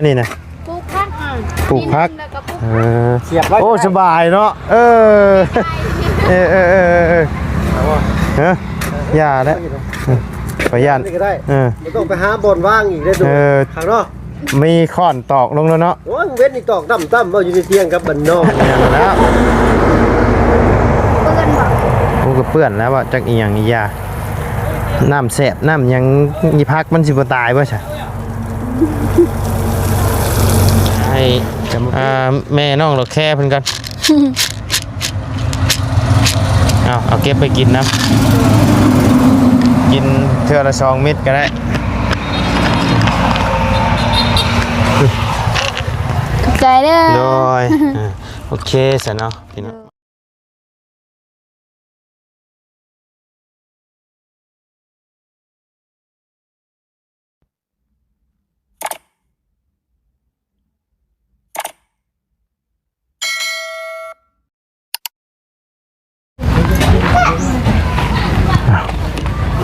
นี่นะปลูกพักปลูกพักเสียบไว้โอ้สบายเนาะเออฮะอย่าแล้วประหยัดก็ได้ไม่ต้องไปหาบอนว่างอีกได้ดูข้างนอกมีค้อนตอกลงแล้วเนาะโอ้ยเว้นอีกตอกตั้มๆว่าอยู่ในเตียงกับบันนอกอย่างแล้วเปื้อนบ่กูก็เปื้อนแล้วว่าจักอีหยังอียาน้ำแสบน้ำยังอีพักมันสิบ่ตายบ่ใช่ให้แม่น้องเราแค่เพิ่นกันเอาเก็บไปกินนะกินเทื่อละ2 เม็ดก็ได้ถูกใจเด้อโดยโอเคซะเนาะพี่น้อง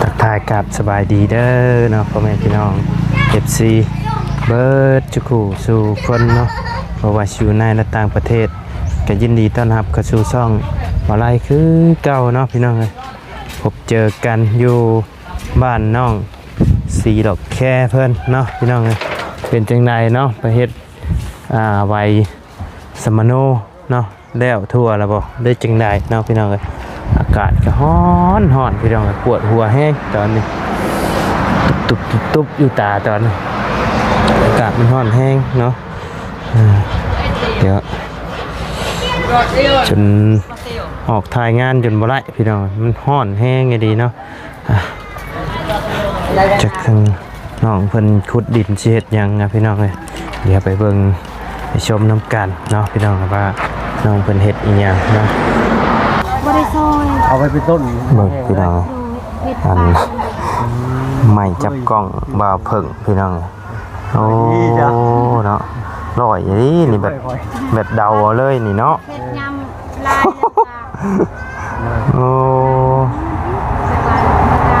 ทักทายกับสบายดีเด้อเนาะพ่อแม่พี่น้อง FC เบิร์ดจุกูสู่คนเนาะเพราะว่าอยู่ในและต่างประเทศก็ยินดีต้อนรับเข้าสู่ช่องบ่ไล่คือเก่าเนาะพี่น้องเอ้ยพบเจอกันอยู่บ้านน้องสีดอกแค่เพิ่นเนาะพี่น้องเอ้ยเป็นจังไดเนาะประเฮ็ดไวสมโนเนาะแล้วทั่วแล้วบ่ได้จังไดเนาะพี่น้องเอ้ยอากาศก็ร้อนพี่น้องเอ้ยปวดหัวแห้งตอนนี้ตุบอยู่ตาตอนนี้อากาศมันร้อนแห้งเนาะเดี๋ยวจนออกถ่ายงานจนบ่ได้พี่น้องมันร้อนแห้งไงดีเนาะจากทางน้องเพิ่นขุดดินสิเฮ็ดหยังนะพี่น้องเอ้ยเดี๋ยวไปเบิ่งไปชมน้ำกันเนาะพี่น้องว่าน้องเพิ่นเฮ็ดอีหยังเนาะบ่ได้ซอยเอาไปเป็นต้นเบิ่งพี่น้องอันไม่จับกล้องบ่าวเพิ่งพี่น้องโอ้เนาะร่อยนี่แบบเดาเลยนี่เนาะเฮ็ดยำลายโอ้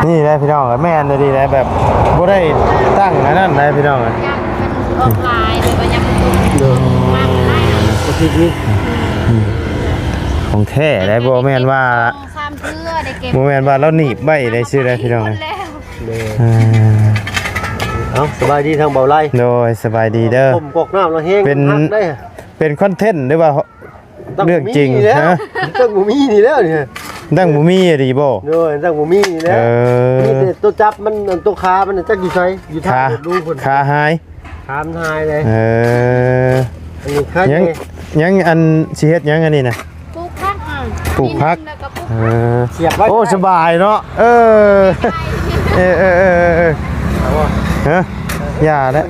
นี่ได้พี่น้องแม่นดีได้แบบบ่ได้ตั้งอันนั้นได้พี่น้องยำเป็นออกลายเลยว่ายำสุกมากได้ของแท้ได้บ่แม่นว่า3เทื่อได้เก็บบ่แม่นว่าเราหนีบไว้ได้ชื่อได้พี่น้องสบายดีทางเบาไล่โดยสบายดีเด้อผมกอกน้ำเราแห้งเป็นคอนเทนต์หรือว่าเรื่องจริงฮะตั้งหมูมี่นี่แล้วเนี่ยตั้งหมูมี่ดีบ่โดยตั้งหมูมี่นี่แล้วนี่ตัวจับมันตัวขามันจักอยู่ไสอยู่ทางดูเพิ่นขาหายขามันหายเลยอันนี้ค่ยังอันสิเฮ็ดยังอันนี้น่ะปลูกพักปลูกพักเสียบไว้โอ้สบายเนาะฮะอย่าแล้ว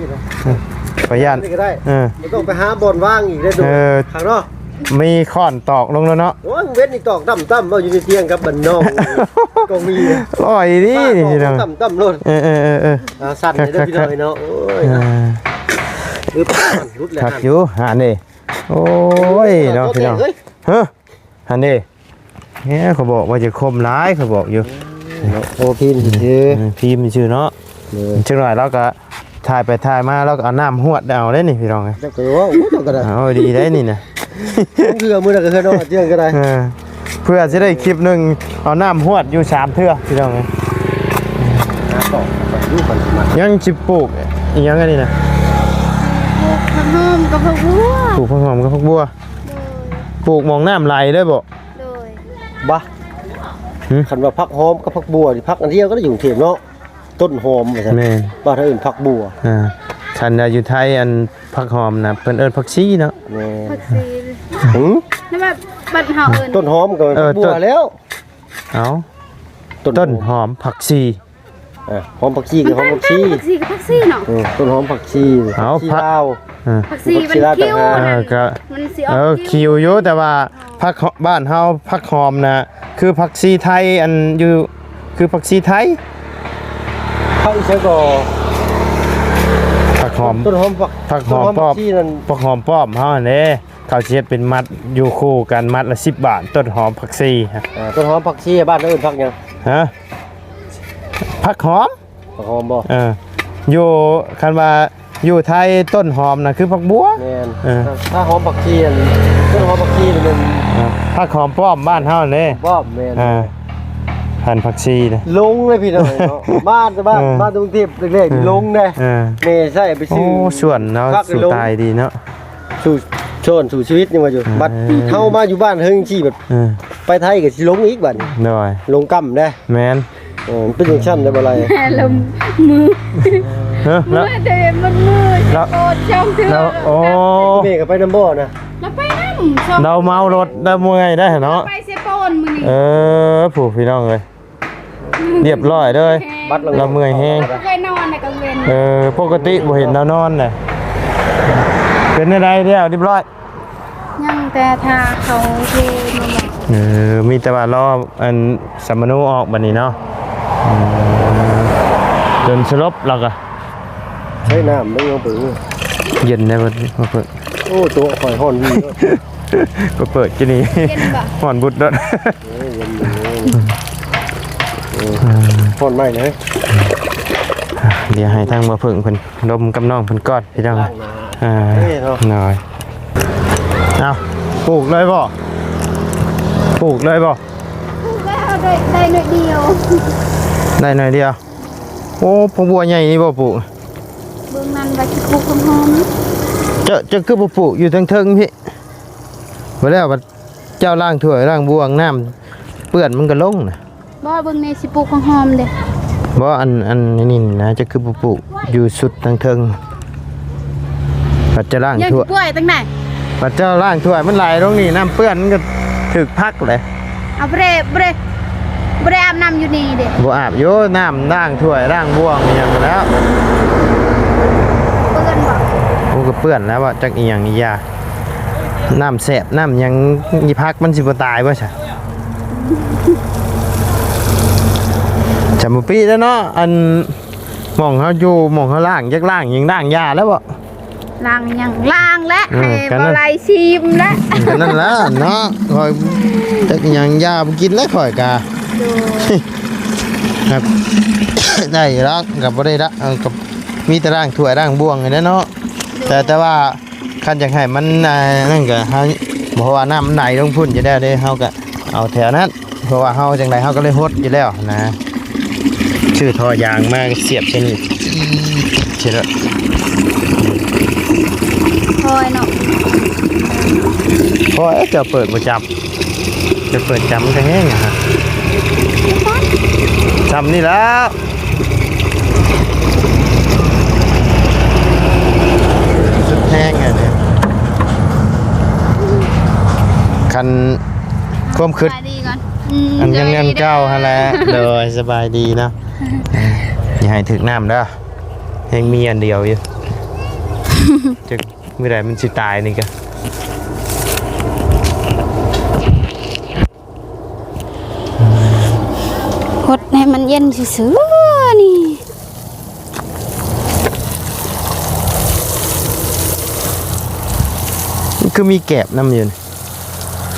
ประหยัดก็ได้ไม่ต้องไปหาบอนว่างอีกได้ดูข้างนอกมีค้อนตอกลงแล้วเนาะโอ้ยเว้นอีกตอกตั้มๆว่าอยู่ในเตียงกับบันนอกก็มีร่อยดิตั้มๆโลดสั่นเลยพี่น้อยเนาะโอ้ยรุดแล้วขักอยู่หันดิโอ้ยเนาะพี่น้องฮะหันดิเนี่ยเขาบอกว่าจะคมร้ายเขาบอกอยู่โอ้พิมพ์ชื่อเนาะชื่อหน่อยแล้วก็ถ่ายไปถ่ายมาแล้วก็เอาน้ำหวดเอาได้นี่พี่น้องไงเอาดีได้นี่นะเพื่อมือก็เคยนอนเที่ยงก็ได้เพื่อจะได้คลิปหนึ่งเอาน้ำหวดอยู่3 เทื่อพี่น้องไงยังจิบปลูกยังไงนี่นะปลูกผักหอมกับผักบัวปลูกผักหอมกับผักบัวปลูกมองน้ำไหลได้บ่บ้าขันว่าผักหอมกับผักบัวผักอันเดียวก็ได้อยู่เถียงเนาะต้นหอมใช่ไหมบ้านอื่นผักบัวฉันอยู่ไทยอันผักหอมนะเพิ่นเอิ้นผักชีเนาะผักชีนั่นแบบบัดเฮาเอิ้นต้นหอมกับบัวแล้วเอาต้นหอมผักชีหอมผักชีกับหอมผักชีผักชีกับผักชีเนาะต้นหอมผักชีผักผักชีมันคิวมันสิออกคิวอยู่แต่ว่าผักบ้านเฮาผักหอมนะคือผักชีไทยอันอยู่คือผักชีไทยผักอีเชก็ผักหอมต้นหอมผักหอมป้อมผักหอมป้อมเฮาเนี่ยเขาเชียเป็นมัดอยู่คู่กันมัดละ10 บาทต้นหอมผักชีต้นหอมผักชีบ้านอื่นผักยังฮะผักหอมบ่อยู่คันว่า อยู่ไทยต้นหอมน่ะคือผักบัว แม่น เออ ถ้าหอมผักชีอันต้นหอมผักชีเป็น ผักหอมป้อมบ้านเฮาเด้ บ้อมแม่น พันธุ์ผักชีนะ ลงเลยพี่น้องเนาะบ้านกรุงเทพเล็กๆลงเด้ แม่ใช่ไป โอ้ ซื้อ ส่วนเนาะสู่ตายดีเนาะ สู่ชนสู่ชีวิตนี่มาอยู่บัดเฮามาอยู่บ้านเฮงชีแบบไปไทยก็สิลงอีกบัด หน่อย ลงกำได้ แม่น เป็นจังซั่นได้บ่ไร แม่ลมมือ เฮ้อ มื แล้ว อเต็มมันมือ แล้ว โอดช่องเถื่อ แล้วโอ้ แม่ก็ไปนำบ่นะ แล้วไปนั่งช่อง เราเมารถได้เมื่อยได้เนาะ ไปเซโปนมือนี่ ผู้พี่น้องเลยเรียบร้อยเลย บัด เราเมื่อยแฮง เคยนอนในกลางเวน ปกติบ่เห็นเรานอนน่ะเป็นอะไรเดียวเรียบร้อย ยังแต่ทาเขาโทรมาบอก มีแต่ว่ารออันสัมมนูออกบัดนี้เนาะจนสลบเราก็ ใช้น้ำบ่เอาเปิด เย็นได้บ่มาเปิด โอ้ตัวข่อยฮ้อนวี ก็เปิดที่นี่ เย็นบ่ ห่อนบุดเด้อ ฮ้อนไหม้เลย เดี๋ยวให้ทางมาเพิ่งเพิ่นลมกับน้องเพิ่นก่อนพี่น้องหน่อยเอาปลูกเลยบ่ปลูกเลยบ่ แล้วได้หน่อยเดียว ได้หน่อยเดียวโอ้พวกบัวใหญ่นี่บ่ปลูก เบื้องนั้นว่าสิปลูกหอม จะคือบ่ปลูกอยู่เทิงๆพี่บ่แล้วบัดเจ้าล้างถ้วยล้างบ่วงน้ำเปื้อนมันก็ลงน่ะ บ่เบื้องในสิปลูกหอมเด้ บ่อันนี่นะจะคือบ่ปลูกอยู่สุดเทิงบัดจะล้าง ยัง ถ้วย กล้วยตั้งไหน บัดเจ้าล้างถ้วยมันไหลลงนี่น้ำเปื้อนมันก็ถึกพักเลย เอาเบรอาบน้ำอยู่นี่เด้ บ่อาบโยน้ำล้างถ้วยล้างบ่วงอหยังแล้ว เปื้อนบ่ โอ้ก็เปื้อนแล้วว่าจักอีหยังอียาน้ำแสบน้ำหยังอีพักมันสิบ่ตายบ่ซะจำบ่ปีแล้วเนาะอันหม่องเฮาอยู่หม่องเฮาล้างจักล้างยังล้างยาแล้วบ่ ล้างยังล้างและ อื ให้ มกัน บ่ นะ ไหลชิมและ ก็นั่นล่ะเนาะข่อยจักอีหยังยาบ่กินแล้วข่อยกะ ดู ครับ ได้รักกับบ่ได้รักกับมีแต่ร่างถ้วยร่างบ่วงนี่แหละเนาะแต่ว่าคันอยากให้มันนั่นก็เฮาเพราะว่าน้ำมันไหลลงพุ่นจะได้เฮาก็เอาแถวนั้นเพราะว่าเฮาจังไดเฮาก็เลยฮดอยู่แล้วนะชื่อท่อยางมาเสียบใช่นี่เชื่อ คอยเนาะ เพราะจะเปิดประจำจะเปิดจำก็แห้งอะฮะจำนี่แล้วสุดแห้งไงเนี่ยคันความคืด สบายดีก่อน อันยังเงินเก้าฮะแหล้วเลยสบายดีเนาะอย่าให้ถึกน้ำเด้อยังมีอันเดียวอยู่ จะเมื่อไหร่มันสิตายนี่ก็ กดให้มันเย็นซื่อๆนี่ มันคือมีแกบน้ำอยู่นี่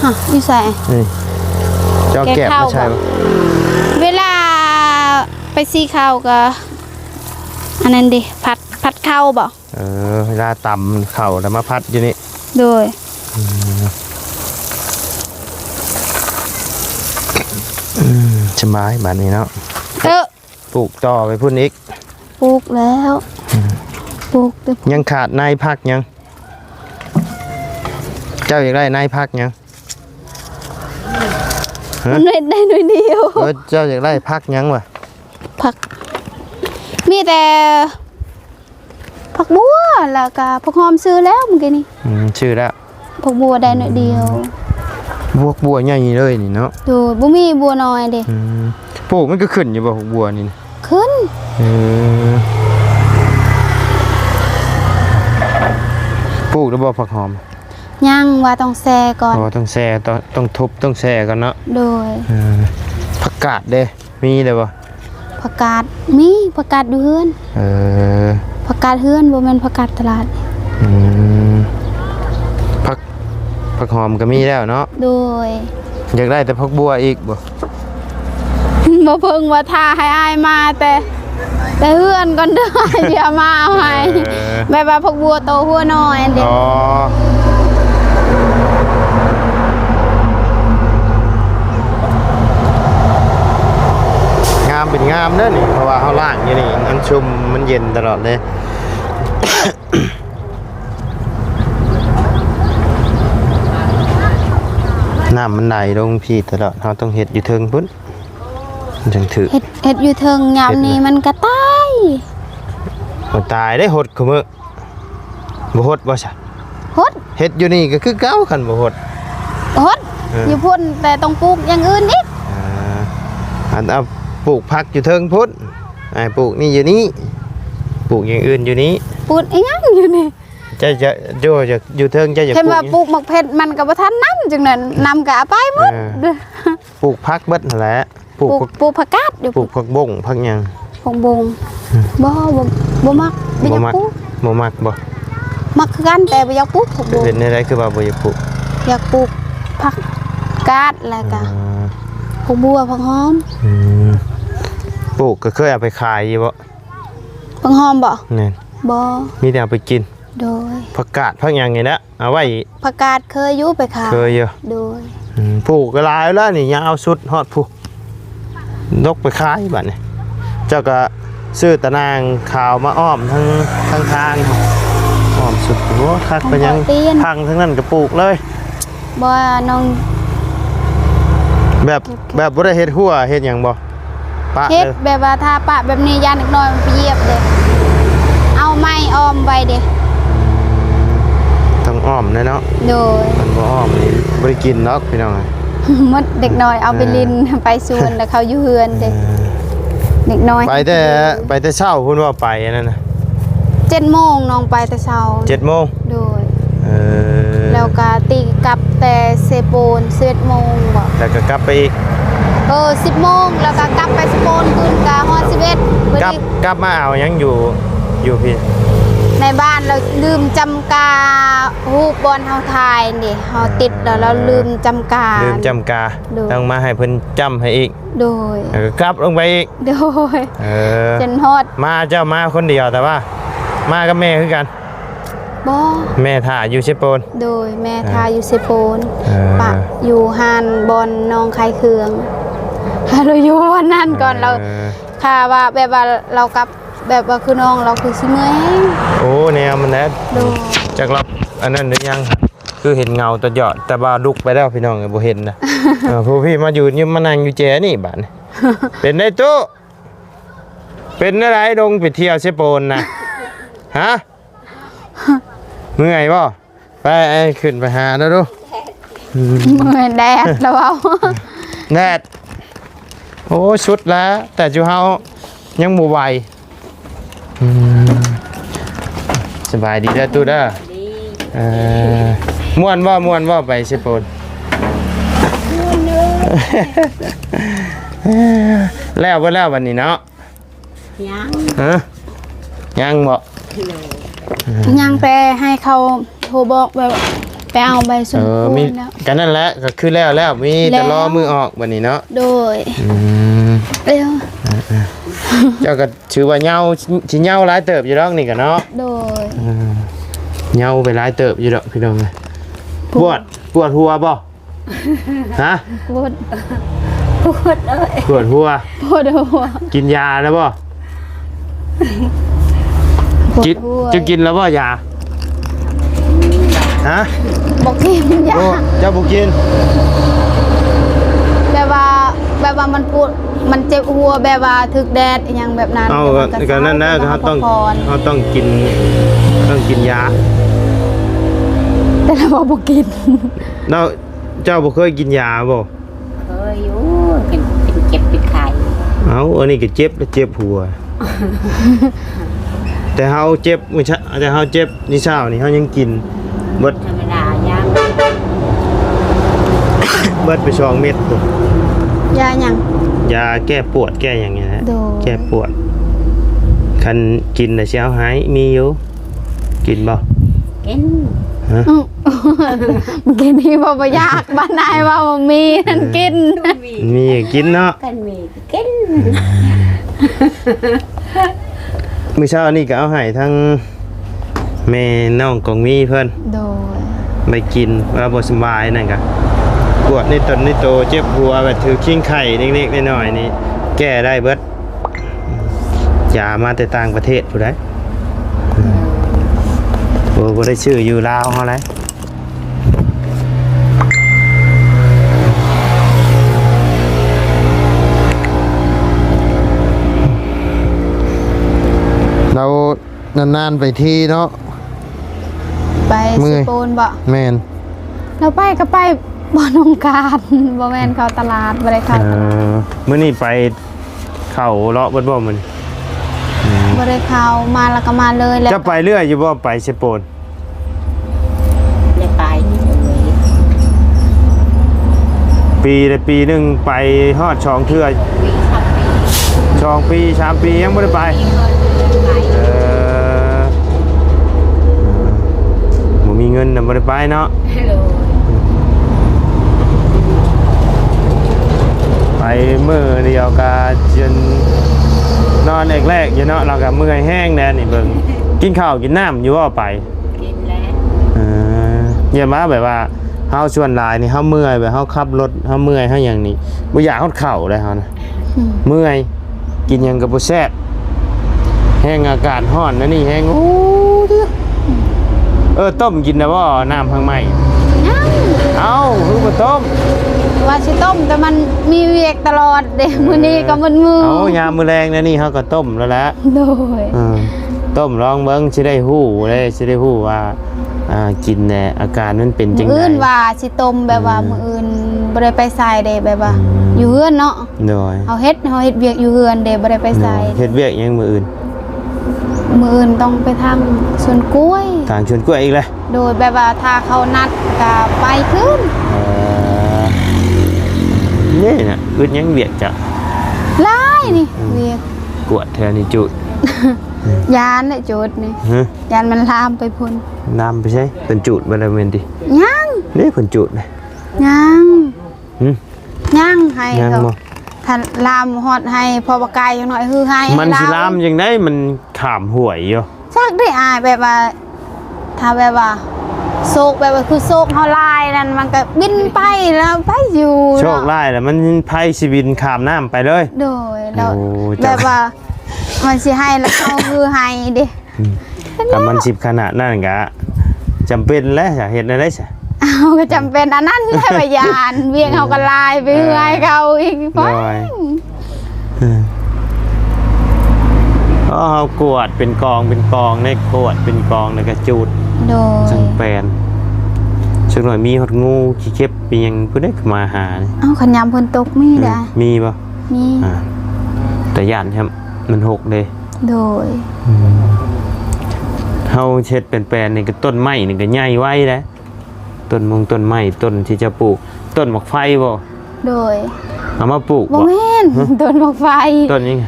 ฮะอยู่ใส่ นี่เจ้าแกบไม่ใช่ปะ เวลาไปซีข้าวก็อันนั้นดิผัดข้าวบ่ เวลาตำเข่าแล้วมาพัดอยู่นี่ โดย สบายแบบนี้เนาะปลูกต่อไปพุ่นอีก ปลูกแล้วปลูกแต่ ยังขาดนายพักยัง เจ้าอยากได้นายพักยัง มันได้หน่อยเดียว เจ้าอยากได้พักยังวะ ผักมีแต่ผักบัวแล้วก็ผักหอมซื้อแล้วเมื่อกี้นี่ ชื่อแล้ว ผักบัวได้หน่อยเดียว บัวใหญ่เลยนี่เนาะ ดูบ่มีบัวน้อยเด้ ปลูกมันก็ขึ้นอยู่บ่บัวนี่นะ ขึ้น ปลูกแล้วบ่ผักหอม ยังว่าต้องแซ่ก่อน ต้องแซ่ต้องทุบต้องแซ่กันเนาะ โดย ผักกาดเด้มีเลยบ่ ผักกาดมีผักกาดอยู่เฮือน ผักกาดเฮือนบ่แม่นผักกาดตลาด ผักหอมก็มีแล้วเนาะ โดย อยากได้แต่ผักบัวอีกบ่ บ่เพิ่งว่าท่าให้อายมาแต่เฮือนก่อนเด้อเดี๋ยวมาเอาให้ เออ แบบว่าพวกบัวโตหัวน้อยอันเดียว อ๋องามเป็นงามเด้อนี่เพราะว่าเขาล่างอยู่นี่มันชุ่มมันเย็นตลอดเลย น้ำมันไหลลงพี่ตลอดเราต้องเฮ็ดอยู่เทิงพุ่นมันจังถือ เฮ็ดอยู่เทิงยามนี้มันก็ตาย บ่ตายได้หดคือมื้อบ่หดบ่ซะ ฮด เฮ็ดอยู่นี่ก็คือเก่าคันบ่หด ฮดอยู่พุ่นแต่ต้องปลูกอย่างอื่นอีก อันเอาปลูกผักอยู่เทิงพุ่นไอ้ปลูกนี่อยู่นี่ปลูกอย่างอื่นอยู่นี้ ปลูกอีหยังอยู่นี่ จะอยู่เทิงจะอย่า เห็น ปลู ว่าก ปลูกหมกเพชรมันก็บ่ทันนำจังนั้นนำก็เอาไปหมด ปลูกผักเบิดนั่นแหละปลูก ปลูกผักกาดอยู่ ปลูกผักบงผักหยัง ผงบงบ่มักบ่อยากปลูก บ่มักบ่ มักคือกันแต่บ่อยากปลูกผักบง เป็นอะไรคือว่าบ่อยากปลูก อยากปลูกผักกาดแล้วก็ผักบัวผักหอม อืมปลูกก็เคยเอาไปขายอยู่บ่ ผักหอมบ่ นี่น บ่ มีแต่เอาไปกิน โดย ผักกาดผักหยังนี่แหละเอาไว้ ผักกาดเคยอยู่ไปขาย เคยอยู่ โดย ปลูกก็หลายแล้วนี่ยังเอาสุดฮอดผู้นกไปขายบัดนี้เจ้าก็ซื้อตะนางขาวมาอ้อมทั้งทางอ้อมสุดโอ้คักไปยังทางทั้งนั้นก็ปลูกเลย บ่น้อง แบบบ่ได้เฮ็ดหัวเฮ็ดหยังบ่ปะ เฮ็ด เลย แบบว่าถ้าปะแบบนี้ยานอีกหน่อยมันไปเหยียบเด้เอาไม้อ้อมไว้เด้ ต้องอ้อมแน่เนาะ โดย มันบ่อ้อมนี่บ่ได้กินเนาะพี่น้องเอ้ย มดเด็กน้อยเอาไปลินไปสวนแล้วเขาอยู่เฮือนเด้เด็กน้อย ไปแต่เช้าพุ่นว่าไปอันนั้นน่ะ 7:00นน้องไปแต่เช้า 7:00 น โดย แล้ว ก็ตีกลับแต่เซโปน11:00 นบ่ แล้วก็กลับไปอีก 10:00 นแล้วก็กลับไปสโปนคืนกะฮอด11พอก ลับ ดี กลับมาเอาหยังอยู่พี่ ในบ้านเราลืมจำกาฮูปบอลเฮาถ่ายนี่เฮาติดแล้วเราลืมจำกา ลืมจำกา โดย ต้องมาให้เพิ่นจำให้อีก โดย แล้วก็กลับลงไปอีก โดย จนฮอด มาเจ้ามาคนเดียวแต่ว่า มากับแม่คือกัน บ่ แม่ถ่าอยู่เชฟโปน โดยแม่ทาอยู่เซโปน เออ ปะอยู่หานบอลน้องคายเคืองเราอยู่วันนั้นก่อนเราค่ะว่าแบบว่าเรากลับแบบว่าคือน้องเราคือสิเมื่อย โอ้แนวมันแน่ โดย จากรับอันนั้นหรือยังคือเห็นเงาตะหยอดแต่ว่าลุกไปแล้วพี่น้องบ่เห็นนะผู้พี่มาอยู่มานั่งอยู่แจนี่บาดนี่ เป็นได้ตู้เป็นอะไรลงไปเที่ยวเชฟโปนนะฮะเมื่อยบ่ไปขึ้นไปหาแล้วดู เมื่อยแดดแล้วเอา แดดโอ้ชุดแล้วแต่จูเฮายังบ่ไหวสบายดีเด้อตู้เด้อม่วนบ่ไปเชฟโปนแล้วบ่แล้ววันนี้เนาะยังฮะยังบ่ ยังไปให้เขาโทรบอกแบบไปเอาใบสมบูร มี ณ์แล้ว กันนั่นแหละก็คือแล้วมีแต่รอมือออกวันนี้เนาะ โดยเร็ว เจ้าก็ชื่อว่าเหงาสิเหงาหลายเติบอยู่ดอกนี่ก็เนาะ โดย เหงาไปหลายเติบอยู่ดอกพี่น้องปวดหัวบ่ฮะ ปวดเลย ปวดหัว ปวดหัว กินยาแล้วบ่ ปวด กิน หัว จะกินแล้วบ่ยาฮะ บอกกินยา โอ้เจ้าบ่กิน แบบว่ามันปวดมันเจ็บหัวแบบว่าถึกแดดอหยังแบบนั้น เอาก็นั่นนะเขาต้องกินยา แต่เราบอกกิน แล้วเจ้าบ่เคยกินยาบ่ เคยอยู่เป็นเจ็บเป็นไข้ เอาอันนี้ก็เจ็บแล้วเจ็บหัว แต่เฮาเจ็บมื้อเช้าแต่เฮาเจ็บนี่เช้านี่เฮายังกินเบิด ธรรมดาย่าง เบิดไป2เม็ดพุ่น ยาหยัง ยาแก้ปวดแก้หยังนี่แหละ โดย แก้ปวดคันกินน่ะสิเอาหายมีอยู่กินบ่ กิน ฮะ เมื่อกี้นี่บอกว่าอยากบ้านนายว่าบ่มีนั่นกิน มีให้กินเนาะ กันมีกิน มื้อเช้านี่ก็เอาให้ทั้ง แม่น้องกองมีเพิ่น โดย ไปกินว่าบ่สบายนั่นก็ปวดในตนในโตเจ็บหัวแบบถือขิ้งไข่เล็กๆน้อยๆนี่แก้ได้เบิดยามาแต่ต่างประเทศผู้ใดบ่ได้ชื่ออยู่ลาวเฮาแหละเรานานๆไปที่เนาะ ไป เมื่ สิ อย โปนบ่ แม่น เราไปก็ไปบ่อนองการบ่แม่นเข้าตลาดบ่ได้เข้าตลาด มื้อนี้ไปเข้าเลาะเบิดบ่มื้อนี้ บ่ได้เข้ามาแล้วก็มาเลยแล้ว จะไปเรื่อยอยู่บ่ไปเชโปน เลยไปเลย ปีหนึงไปฮอดช่องเทื่อ ปีครับปี ช่องปี3ปียังบ่ได้ไป ไป บ่มีเงินน่ะบ่ได้ไปเนาะ เลย ไปมื้อเดียวก็จนนอนแรกๆอยู่เนาะเราก็เมื่อยแห้งแน่นี่เบิ่งกินข้าวกินน้ำอยู่บ่ไป กินแล้ว อย่ามาแบบว่าเฮาชวนหลายนี่เฮาเมื่อยแบบเฮาขับรถเฮาเมื่อยเฮาหยังนี่บ่อยากเฮาเข้าเลยเฮานะเมื่อยกินหยังก็บ่แซ่บแห้งอากาศร้อนนะนี่แห้งโอ้ต้มกินได้บ่น้ำข้างใหม่ ยัง เอ้าคือบ่ต้ม ว่าสิต้มแต่มันมีเวียกตลอดเด้มื้อนี้ก็มึนมือ เอายามมื้อแรงนะนี่เฮาก็ต้มแล้วแหละ โดย ต้มลองเบิ่งสิได้ฮู้ว่ากินแน่อาการมันเป็นจัง มื้อ ได๋ อื่นว่าสิต้มแบบว่ามื้ออื่นบ่ได้ไปไสเด้แบบว่า อยู่เฮือนเนาะ โดย เฮาเฮ็ดเวียกอยู่เฮือนเด้บ่ได้ไปไส เฮ็ดเวียกหยังมื้ออื่น มื้ออื่นต้องไปทางสวนกล้วย ทางชวนกล้วยอีกแล้ว โดยแบบว่าถ้าเขานัดก็ไปขึ้น นี่น่ะอึดยังเวียกจ้ะ หลายนี่เวียก กวดแถวนี้จุด ยานน่ะจุดนี่ ฮะ ยานมันลามไปพุ่น น้ำไปใช่เป็นจุดบ่ได้แม่นติ ยัง นี่เพิ่นจุดนะ ยัง หึ ยังให้ ยัง เขา บ่ ถ้าลามฮอดให้พอปากายจังหน่อยคือให้ มันสิลามจังได๋มันขามห่วยอยู่ จักได้อายแบบว่า ถ้าแบบว่าโศกแบบว่าคือโศกเฮาลายนั่นมันก็บินไปแล้วไปอยู่ โชคร้ายแหละมันไผสิบินข้ามน้ำไปเลย โดยแล้ว โอ้ แบ จ้ะ บว่ามันสิให้แล้วเขาคือให้เด้ ถ้ามันสิบขนาดนั้นก็จำเป็นแล้วจะเฮ็ดได้ซะ เอาก็จำเป็นอันนั้นแค่พยานเวียงเขาก็ลายไปเรื่อยเขาอีกไป น้อยเฮากวดเป็นกองในกวดเป็นกองแล้วก็จุด โดย จังแปลนสักหน่อยมีฮอดงูขี้เข็บเป็นหยังผู้ใดมาหานี่ เอาขันยำพนตกมีได้ มีป่ะ มี แต่ย่านครับมันหกเลย โดย เฮาเช็ดเป็นแปลนนี่ก็ต้นไม้นี่ก็ใหญ่ไว้แล้วต้นไม้ต้นที่จะปลูกต้นหมอกไฟบ่ โดย เอามาปลูก บ่ บ่ แม่นต้นหมอกไฟ ต้นนี้ไง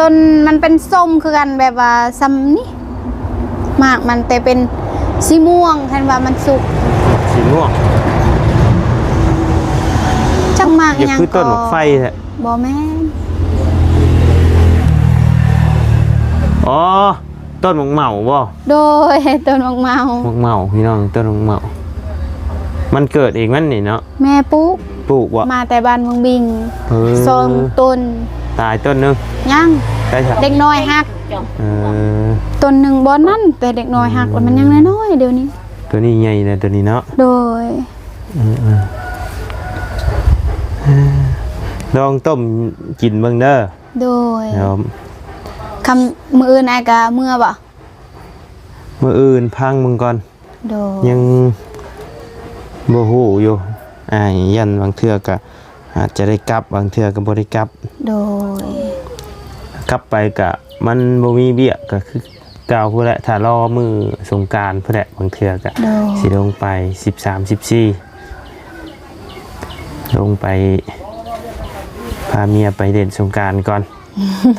ต้นมันเป็นส้มคือกันแบบว่าซ้ำนี่มากมันแต่เป็นสีม่วงเห็นว่ามันสุก สีม่วง จังมาก อย่า ยัง คือต้นหมอกไฟแท้ บ่แม่น อ๋อต้นหมอกเหมาบ่ โดยต้นหมอกเมา หมอกเหมาพี่น้องต้นหมอกเหมามันเกิดเองมันนี่เนาะ แม่ปุ๊ก ปลูกบ่ มาแต่บ้านเมืองบิง เออ สองต้น ตายต้นหนึง ยัง ได้ครับ เด็กน้อยฮัก จง เออ ต้นหนึ่งบอนนั่นแต่เด็กน้อยหักแล้วมันยังน้อยๆเดี๋ยวนี้ ตัวนี้ใหญ่นะตัวนี้เนาะ โดย ลองต้มกินเบิ่งเด้อ โดย ครับ คำมืออื่นอายกะเมื่อบ่ มื้ออื่นพังมึงก่อน โดย ยังบ่ฮู้อยู่ยันบางเทื่อก็อาจจะได้กลับบางเทื่อก็บ่ได้กลับ โดย กลับไปก็มันบ่มีเบี้ยก็คือเก่าพุ่นแหละถ้ารอมื้อสงกรานต์พุ่นแหละบางเทื่อก็ โดย สิลงไป13 14ลงไปพาเมียไปเล่นสงกรานต์ก่อน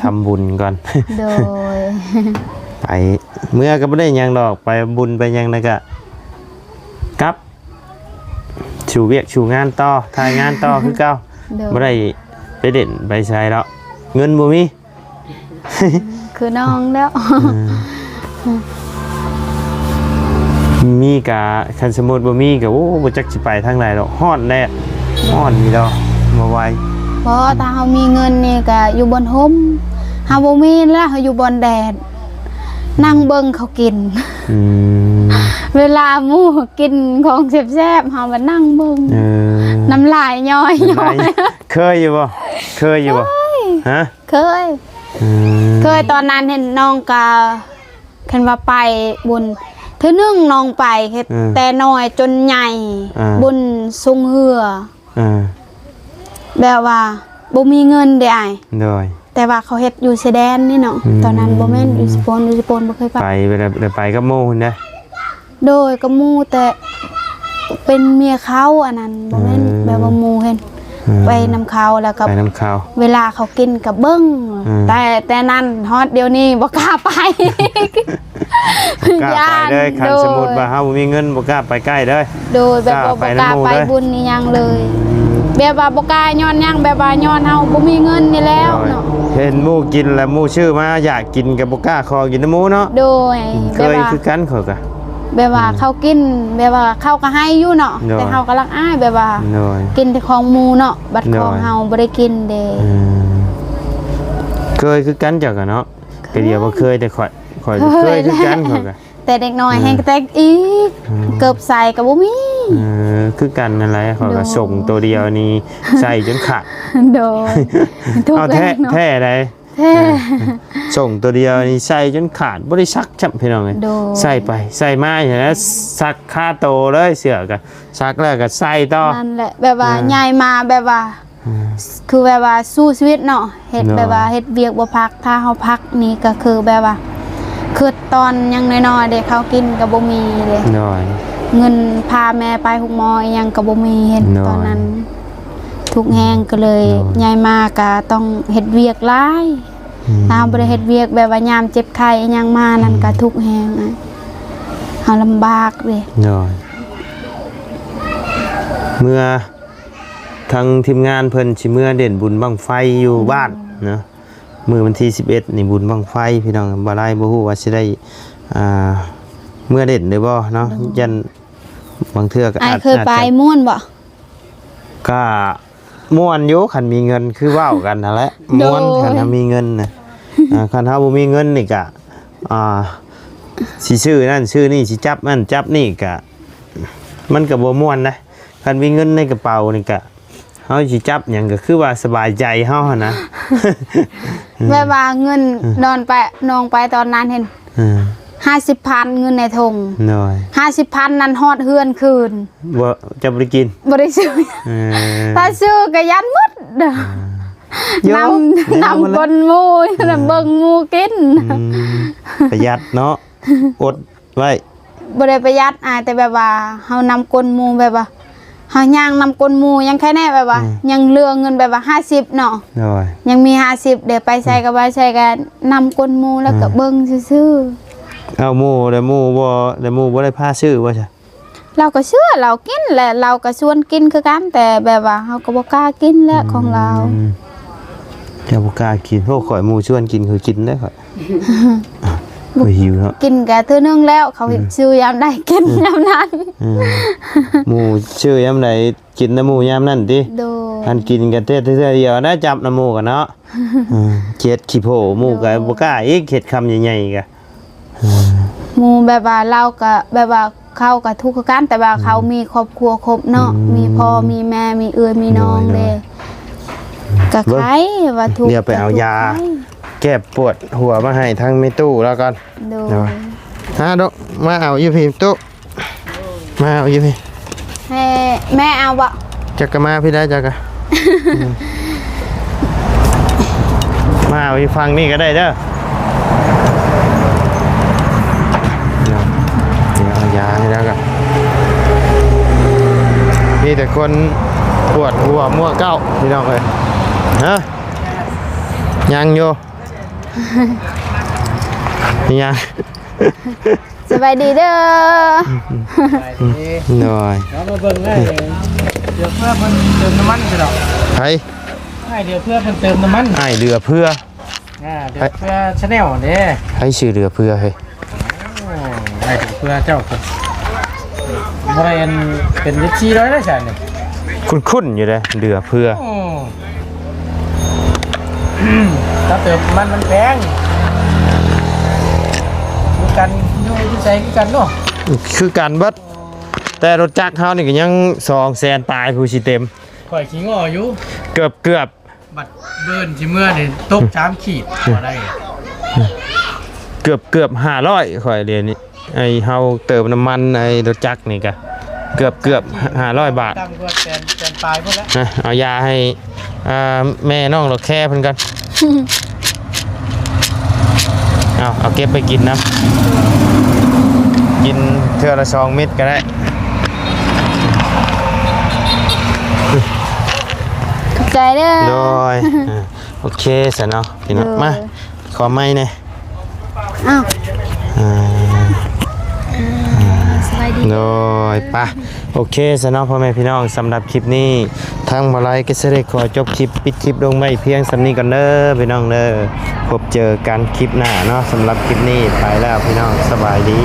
ทำบุญก่อน โดย ไปเมื่อก็ไม่ได้หยังดอกไปบุญไปหยังนะกะครับชูเวียกชูงานต่อถ่ายงานต่อคือเก่า โดย ไม่ได้ไปเด่นไปใช้แล้วเงินบ่มี คือน้องแล้ว กะคันสมมุติบ่มีกะโอ้บ่จักสิไปทางใดดอกฮ้อนแน่ฮ้อนนี่ดอกบ่ไหว เพราะถ้าเฮามีเงินนี่ก็อยู่บนห่มเฮาบ่มีแล้วเฮาอยู่บนแดดนั่งเบิ่งเขากิน อืม เวลาหมู่กินของแซ่บๆเฮามานั่งเบิ่งน้ำลายย้อย ไปเคยอยู่บ่ฮะ เคย เคยตอนนั้นเห็นน้องกาคันว่าไปบุญเทื่อนึงน้องไปเฮ็ดแต่น้อยจนใหญ่บุญทรงเหือแบบว่าบ่มีเงินได้ โดย แต่ว่าเขาเฮ็ดอยู่ชายแดนนี่เนาะตอนนั้นบ่แม่นอยู่สปนบ่เคยไป ไปเวลาไปกับหมู่นะ โดยกับหมู่แต่เป็นเมียเขาอันนั้นบ่แม่นแบบว่าหมู่เห็นไปนำเขาแล้วก็ ไปน้ำข้าว เวลาเขากินกับเบิ้งแต่นั้นฮอตเดี๋ยวนี้บ่กล้าไป กล้าไปเลยคันสมมุติว่าเฮาบ่มีเงินบ่กล้าไปใกล้เด้อ โดยแบบบ่กล้าไปบุญนี่ยังเลยแบบว่าบ่กล้าย้อนยังแบบว่าย้อนเฮาบ่มีเงินนี่แล้วเนาะ เห็นหมู่กินแล้วหมู่ชื่อมาอยากกินก็บ่กล้าขอกินน้ำหมู่เนาะ โดย เคยคือกันเขาก็ แบบว่าเขากินแบบว่าเขาก็ให้อยู่เนาะแต่เฮาก็รักอ้ายแบบว่า โดย กินแต่ของหมู่เนาะบัดของเฮาบ่ได้กินเด้ เคยคือกันเจ้าก็เนาะก็เดียวบ่เคยแต่ข่อยเคยคือกันเขาก็ แต่เด็กน้อยแฮงแตกอีกเกือบใส่ก็บ่มี คือกันนั่นแหละเขาก็ส่งตัวเดียวนี่ใส่จนขาด โดยทุก เอา เล็กเนาะ แท้ใด แท้ ส่งตัวเดียวนี่ใส่จนขาดบ่ได้ซักจับพี่น้องเอ้ย โดย ใส่ไปใส่มาอย่างนั้นซักคาโตเลยเสื้อก็ซักแล้วก็ใส่ต่อ นั่นแหละแบบว่าใหญ่มาแบบว่าคือแบบว่าสู้ชีวิตเนาะเฮ็ด เนาะ แบบว่าเฮ็ดเวียกบ่พักถ้าเฮาพักนี่ก็คือแบบว่าคือตอนยังน้อยๆเด็กเขากินก็บ่มีเด้ หน่อย เงินพาแม่ไปหุกหมออีหยังก็บ่มีเฮ็ด เนาะ ตอนนั้นทุกข์แฮงก็เลย เนาะ ใหญ่มาก็ต้องเฮ็ดเวียกหลายถ้าบ่ได้เฮ็ดเวียกแบบว่ายามเจ็บไข้อีหยังมานั่นก็ทุกข์แฮงอะเฮาลำบากเด้ หน่อยเมื่อทางทีมงานเพิ่นสิเมื่อเด่นบุญบั้งไฟอยู่บ้านเนาะมื้อวันที่11นี่บุญบั้งไฟพี่น้องบ่ได้บ่ฮู้ว่าสิได้เมื่อเด่นได้บ่เนาะยันบางเทื่อก็ อ้าย อาจ เคยไปม่วนบ่ ก็ม่วนอยู่คันมีเงินคือเว้ากันนั่นแหละ โดย ม่วนคันถ้ามีเงินน่ะคันเฮาบ่มีเงินนี่ก็สิซื้อนั่นซื้อนี่สิจับนั่นจับนี่ก็มันก็บ่ม่วนนะคันมีเงินในกระเป๋านี่ก็เฮาสิจับหยังก็คือว่าสบายใจเฮาหั่นนะ แบบว่าเงินน้องไปตอนนั้นเห็น 50,000 เงินในธง น้อย 50,000 นั้นฮอดเฮือนคืน บ่จะบ่ได้กิน บ่ได้ซื้อ ถ้าซื้อก็ยันหมดเด้อ เยอะ นำคนหมู่นำเบิ่งหมู่กิน ประหยัดเนาะอดไว้ บ่ได้ประหยัดแต่แบบว่าเฮานำคนหมู่แบบว่าเฮาย่างนำคนหมู่ยังแค่แน่แบบว่า ยังเหลือเงินแบบว่า50เนาะ น้อย ยังมี50เดี๋ยวไปใส่ก็ไปใส่กันนำคนหมู่แล้วก็เบิ่งซื่อ เอาหมู่แล้วหมู่บ่ได้พาซื้อว่าจ้ะ ๆเราก็เชื่อเรากินแหละเราก็ชวนกินคือกันแต่แบบว่าเฮาก็บ่กล้ากินแล้วของเรา เจ้าบ่กล้ากินโหข่อยหมู่ชวนกินคือกินได้ข่อยบ่หิวเนาะ กินกะเทื่อนึงแล้วเขาซื้อยามได้กินยามนั้น หมู่ชื่อยามใดกินน้ำหมู่ยามนั้นติ โดย อันกินกันเทื่อเดียวนะจับน้ำหมู่กันเนาะเจ็ดขี้โผหมู่ก็บ่กล้าอีกเฮ็ดคำใหญ่ๆก็ หมู่แบบว่าเราก็แบบว่าเขาก็ทุกข์คือกันแต่ว่าเขามีครอบครัวครบเนาะมีพ่อมีแม่มีเอื้อมีน้องเด้ก็ใครว่าทุกข์ เดี๋ยวไปเอายา แก้ปวดหัวมาให้ทั้งแม่ตู้แล้วกัน โด เดี๋ยวย ดอกมาเอาอยู่พี่ตู้มาเอาอยู่พี่ ให้แม่เอาบ่ จักกะมาพี่ได้จักกะ มาเอาอยู่ฟังนี่ก็ได้เด้อเดี๋ยวเอายาให้แล้วกันมีแต่คนปวดหัวมั่วเก้าพี่น้องเลยฮะยังอยู่ ยัง สบายดีเด้อ หน่อย เรามาเบิ่งได้เดี๋ยวเพื่อมันเติมน้ำมันสิดอก ไผ เดี๋ยวเพื่อมันเติมน้ำมัน ไอ้เรือเพื่อ เดี๋ยวเพื่อชาแนลเด้ ไผชื่อเรือเพื่อเฮ้ย เดี๋ยวเพื่อเจ้าคน บริเวณเป็นยิปซีร้อยได้ใช่เนี่ย คุ้นๆอยู่เลยเดือเพื่อ ถ้าเติมมันแพงคือกันอยู่ที่ใช้คือกันเนาะ คือการเบิดแต่รถจักรเขานี่ก็ยัง200,000ปลายผู้สิเต็ม ข่อยขี้งออยู่ เกือบ บัดเบิร์นที่เมื่อเนี่ยตก3 ขีดพอได้ เกือบ500ข่อยเรียนนี่ไอ้เฮาเติมน้ำมันไอ้รถจักรนี่ก็เกือบ500 บาท ตั้งก็แสนปลายพุ่นแล้ว นะเอายาให้แม่น้องรถแค่เพิ่นกัน เอาเก็บไปกินนะกินเทื่อละ2 เม็ดก็ได้ ขอบใจเด้อ โดยโอเคสเนาะพี่น้องมาขอไม้หน่อย อ้าว อ่า สบายดี โดยปะโอเคสเนาะพ่อแม่พี่น้องสำหรับคลิปนี้ทางมาลัยก็จะได้ขอจบคลิปปิดคลิปลงไว้เพียงสำนี้ก่อนเด้อพี่น้องเด้อพบเจอกันคลิปหน้าเนาะสำหรับคลิปนี้ไปแล้วพี่น้องสบายดี